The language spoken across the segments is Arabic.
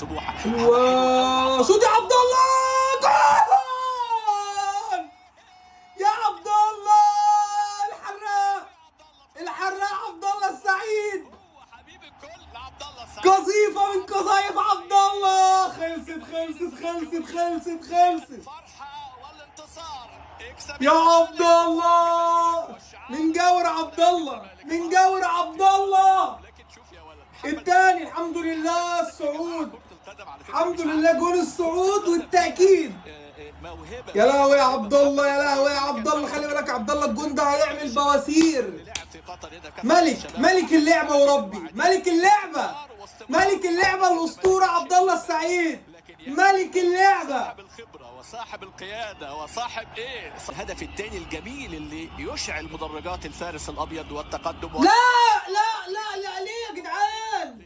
سموحه. ايوه شوت يا عبد الله، جول يا عبد الله. الحراق عبد الله السعيد، حبيب الكل عبد الله السعيد، قذيفه من قذايف عبد الله. خلصت الفرحه والانتصار. يا عبد الله، من جور عبد الله الثاني. الحمد لله الصعود، الحمد لله جول الصعود والتأكيد. يا لهوي يا عبد الله، يا لهوي يا عبد الله. خلي بالك عبد الله، الجون ده هيعمل بواسير. ملك اللعبة وربي، ملك اللعبة الأسطورة عبد الله السعيد، ملك اللعبة، صاحب الخبرة وصاحب القيادة وصاحب الهدف الثاني الجميل اللي يشعل مدرجات الفارس الأبيض والتقدم. لا ليه يا جدعان؟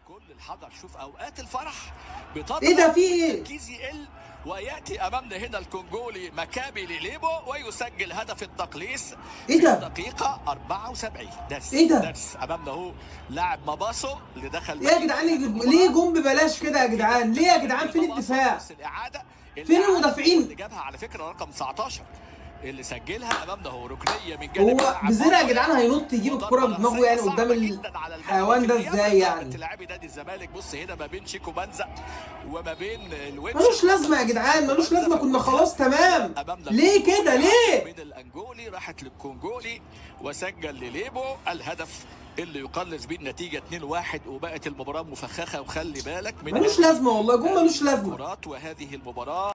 كل الحذر. شوف أوقات الفرح بتضغط، ايه ده، في ايه؟ التركيز يقل وياتي امامنا هنا الكونجولي مكابي ليليبو ويسجل هدف التقليص. ايه ده؟ دقيقة 74. ايه ده؟ درس امامنا اهو لاعب ماباسو اللي دخل. ايه يا جدعان، ليه جون ببلاش كده يا جدعان؟ ليه يا جدعان؟ فين الدفاع؟ فين المدافعين؟ اللي جابها على فكرة رقم 19 اللي سجلها امامنا اهو ركنيه من جانب هو بزرع يا جدعان هينط يجيب الكرة بدماغه يعني قدام الحيوان ده ازاي يعني؟ لاعبي نادي الزمالك. بص هنا ما بين شيكو بنزا وما بين الويتش، ملوش لازمه يا جدعان، ملوش لازمه. كنا خلاص تمام. ليه كده؟ ليه؟ من الانجولي راحت للكونجولي وسجل لليبو الهدف اللي يقلص بيه النتيجه 2-1 وبقت المباراه مفخخه. وخلي بالك من ملوش لازمه والله، جون ملوش لازمه. وهذه المباراه